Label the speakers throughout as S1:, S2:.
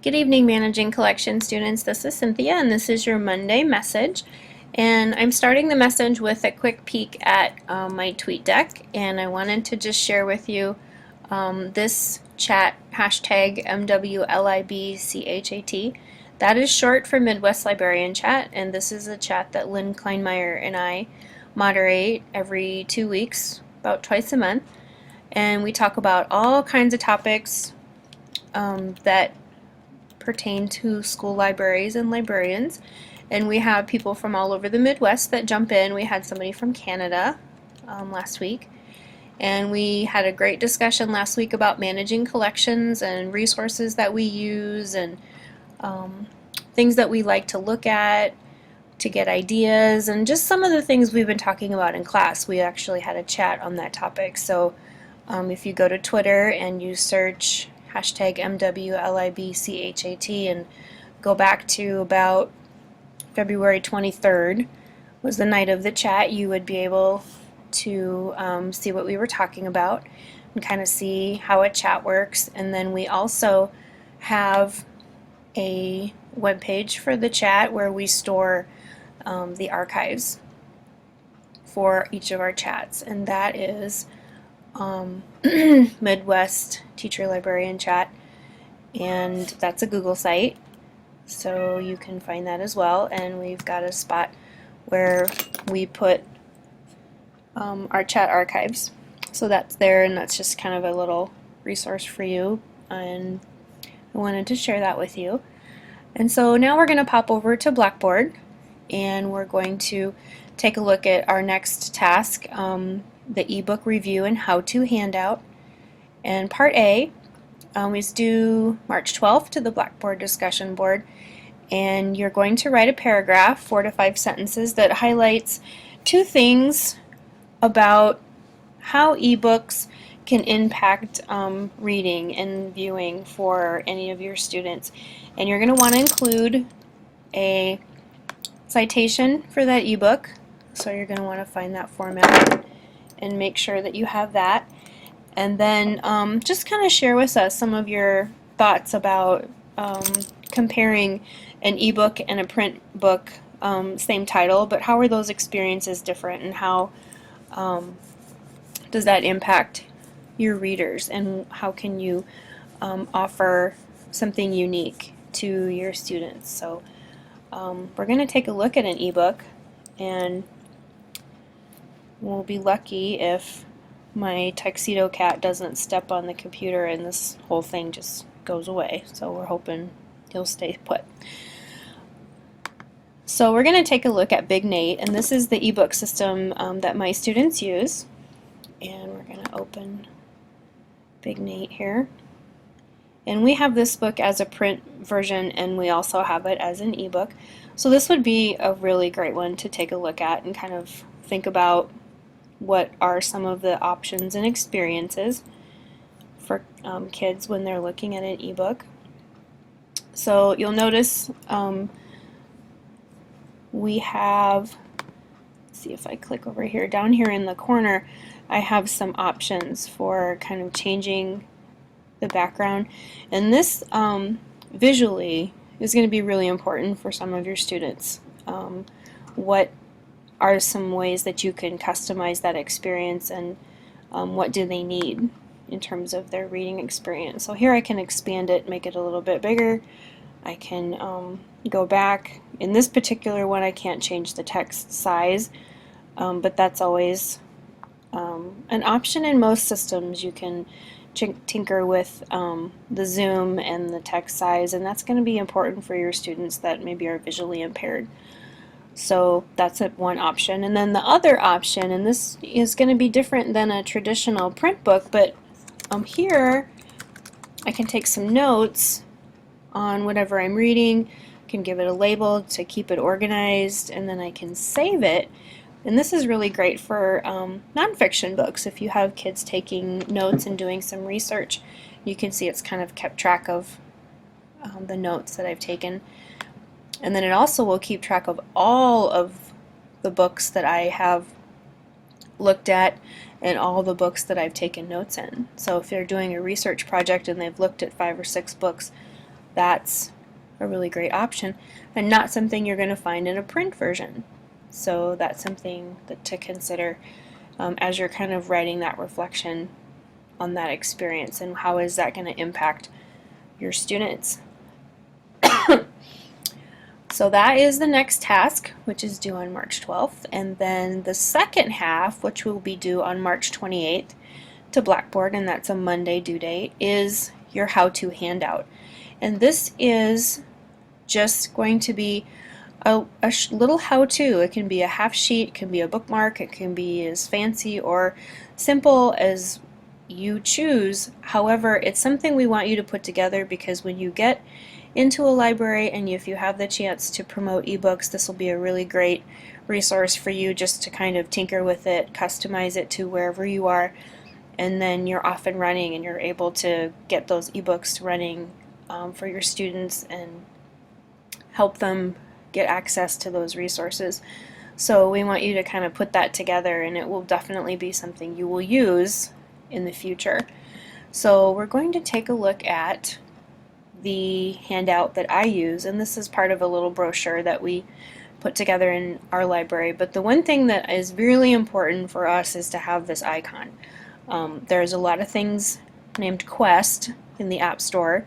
S1: Good evening, Managing Collection students. This is Cynthia, and this is your Monday message. And I'm starting the message with a quick peek at my tweet deck, and I wanted to just share with you this chat, hashtag MWLIBCHAT. That is short for Midwest Librarian Chat, and this is a chat that Lynn Kleinmeyer and I moderate every 2 weeks, about twice a month. And we talk about all kinds of topics that pertain to school libraries and librarians, and we have people from all over the Midwest that jump in. We had somebody from Canada last week, and we had a great discussion last week about managing collections and resources that we use and things that we like to look at to get ideas, and just some of the things we've been talking about in class. We actually had a chat on that topic, so if you go to Twitter and you search hashtag MWLIBCHAT and go back to about February 23rd was the night of the chat, you would be able to see what we were talking about and kind of see how a chat works. And then we also have a web page for the chat where we store the archives for each of our chats, and that is Midwest Teacher Librarian Chat, and that's a Google site, so you can find that as well. And we've got a spot where we put our chat archives, so that's there, and that's just kind of a little resource for you, and I wanted to share that with you. And so now we're going to pop over to Blackboard, and we're going to take a look at our next task, the ebook review and how-to handout. And part A is due March 12th to the Blackboard discussion board, and you're going to write a paragraph, 4 to 5 sentences, that highlights 2 things about how ebooks can impact reading and viewing for any of your students. And you're going to want to include a citation for that ebook, so you're going to want to find that format and make sure that you have that. And then just kind of share with us some of your thoughts about comparing an ebook and a print book, same title, but how are those experiences different, and how does that impact your readers, and how can you offer something unique to your students. So we're going to take a look at an ebook, and we'll be lucky if my tuxedo cat doesn't step on the computer and this whole thing just goes away. So we're hoping he'll stay put. So we're going to take a look at Big Nate, and this is the ebook system that my students use. And we're going to open Big Nate here. And we have this book as a print version, and we also have it as an ebook. So this would be a really great one to take a look at and kind of think about what are some of the options and experiences for kids when they're looking at an ebook. So you'll notice we have, let's see if I click over here, down here in the corner I have some options for kind of changing the background, and this visually is going to be really important for some of your students. What are some ways that you can customize that experience, and what do they need in terms of their reading experience? So here I can expand it, make it a little bit bigger. I can go back. In this particular one I can't change the text size, but that's always an option in most systems. You can tinker with the zoom and the text size, and that's going to be important for your students that maybe are visually impaired. So that's one option. And then the other option, and this is going to be different than a traditional print book, but here I can take some notes on whatever I'm reading, can give it a label to keep it organized, and then I can save it. And this is really great for nonfiction books. If you have kids taking notes and doing some research, you can see it's kind of kept track of the notes that I've taken. And then it also will keep track of all of the books that I have looked at and all the books that I've taken notes in. So if they're doing a research project and they've looked at 5 or 6 books, that's a really great option and not something you're going to find in a print version. So that's something to consider as you're kind of writing that reflection on that experience and how is that going to impact your students. So that is the next task, which is due on March 12th, and then the second half, which will be due on March 28th to Blackboard, and that's a Monday due date, is your how-to handout. And this is just going to be a little how-to. It can be a half sheet, it can be a bookmark, it can be as fancy or simple as you choose. However, it's something we want you to put together because when you get into a library and if you have the chance to promote ebooks, this will be a really great resource for you just to kind of tinker with it, customize it to wherever you are, and then you're off and running and you're able to get those ebooks running for your students and help them get access to those resources. So we want you to kind of put that together, and it will definitely be something you will use in the future. So we're going to take a look at the handout that I use, and this is part of a little brochure that we put together in our library. But the one thing that is really important for us is to have this icon. There's a lot of things named Quest in the App Store,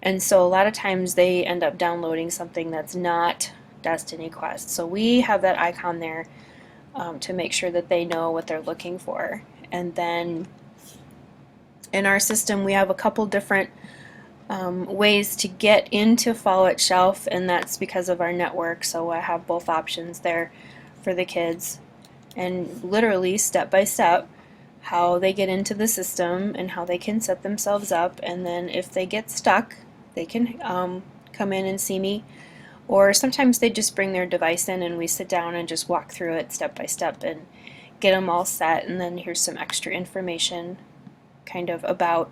S1: and so a lot of times they end up downloading something that's not Destiny Quest. So we have that icon there to make sure that they know what they're looking for. And then in our system we have a couple different ways to get into Follett Shelf, and that's because of our network. So I have both options there for the kids, and literally step by step how they get into the system and how they can set themselves up, and then if they get stuck they can come in and see me, or sometimes they just bring their device in and we sit down and just walk through it step by step and get them all set, and then here's some extra information kind of about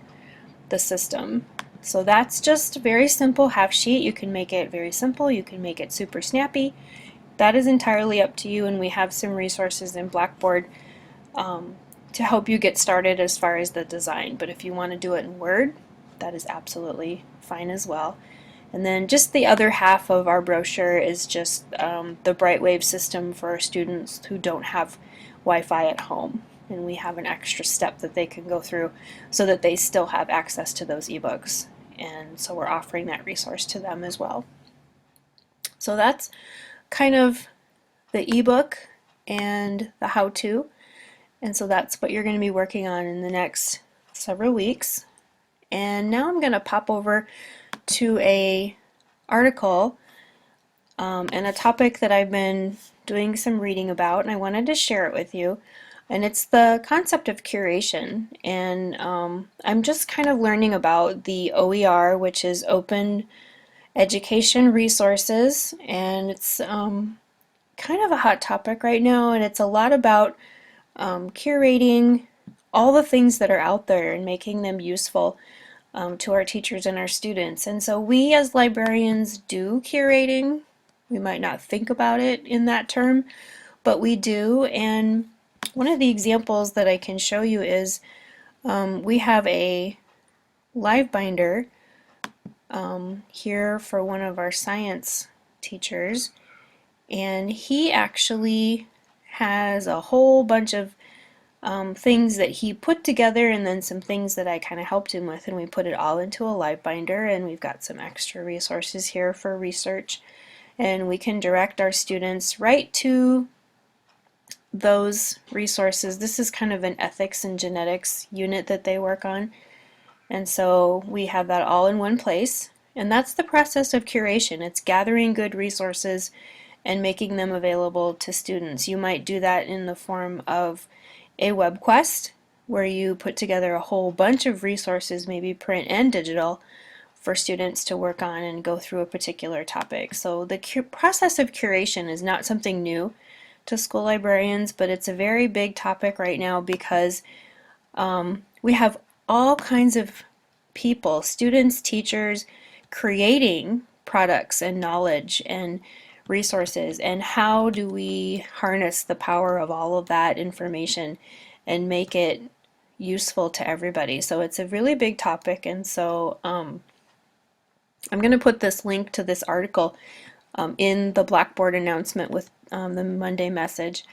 S1: the system. So that's just a very simple half sheet. You can make it very simple, you can make it super snappy. That is entirely up to you, and we have some resources in Blackboard to help you get started as far as the design. But if you want to do it in Word, that is absolutely fine as well. And then just the other half of our brochure is just the Brightwave system for our students who don't have Wi-Fi at home. And we have an extra step that they can go through so that they still have access to those ebooks. And so we're offering that resource to them as well. So that's kind of the ebook and the how-to. And so that's what you're going to be working on in the next several weeks. And now I'm going to pop over to a article and a topic that I've been doing some reading about, and I wanted to share it with you. And it's the concept of curation, and I'm just kind of learning about the OER, which is Open Education Resources, and it's kind of a hot topic right now, and it's a lot about curating all the things that are out there and making them useful to our teachers and our students. And so we as librarians do curating. We might not think about it in that term, but we do. And one of the examples that I can show you is we have a live binder here for one of our science teachers, and he actually has a whole bunch of things that he put together, and then some things that I kind of helped him with, and we put it all into a live binder, and we've got some extra resources here for research, and we can direct our students right to those resources. This is kind of an ethics and genetics unit that they work on, and so we have that all in one place, and that's the process of curation. It's gathering good resources and making them available to students. You might do that in the form of a web quest where you put together a whole bunch of resources, maybe print and digital, for students to work on and go through a particular topic. So the process of curation is not something new to school librarians, but it's a very big topic right now because we have all kinds of people, students, teachers, creating products and knowledge and resources, and how do we harness the power of all of that information and make it useful to everybody. So it's a really big topic, and so I'm going to put this link to this article in the Blackboard announcement with the Monday message.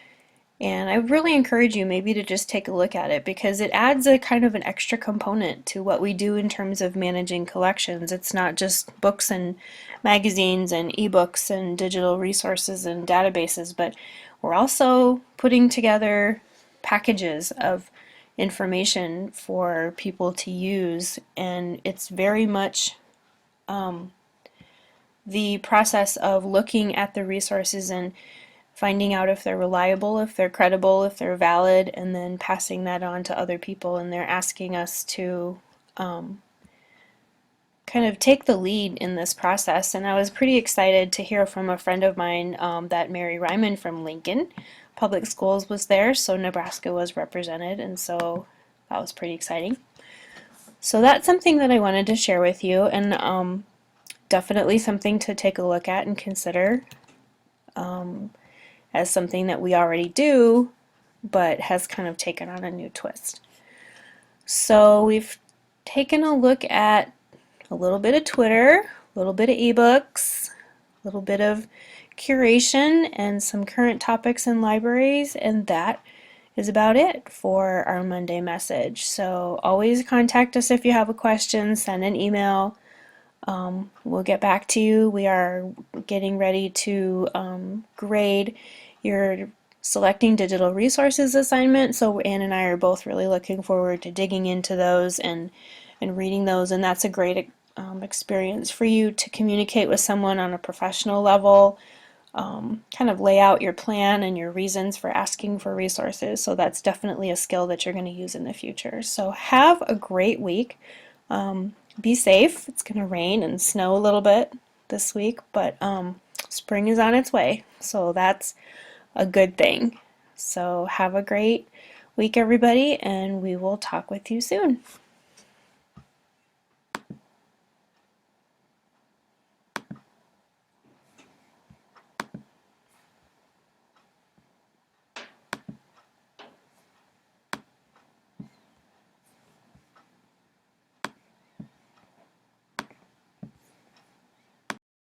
S1: And I really encourage you maybe to just take a look at it because it adds a kind of an extra component to what we do in terms of managing collections. It's not just books and magazines and ebooks and digital resources and databases, but we're also putting together packages of information for people to use, and it's very much the process of looking at the resources and finding out if they're reliable, if they're credible, if they're valid, and then passing that on to other people. And they're asking us to kind of take the lead in this process. And I was pretty excited to hear from a friend of mine that Mary Ryman from Lincoln Public Schools was there, so Nebraska was represented, and so that was pretty exciting. So that's something that I wanted to share with you, and definitely something to take a look at and consider as something that we already do, but has kind of taken on a new twist. So we've taken a look at a little bit of Twitter, a little bit of ebooks, a little bit of curation, and some current topics in libraries, and that is about it for our Monday message. So always contact us if you have a question, send an email. We'll get back to you. We are getting ready to grade your selecting digital resources assignment, so Ann and I are both really looking forward to digging into those and reading those, and that's a great experience for you to communicate with someone on a professional level, kind of lay out your plan and your reasons for asking for resources. So that's definitely a skill that you're going to use in the future. So have a great week. Be safe. It's going to rain and snow a little bit this week, but spring is on its way, so that's a good thing. So have a great week, everybody, and we will talk with you soon.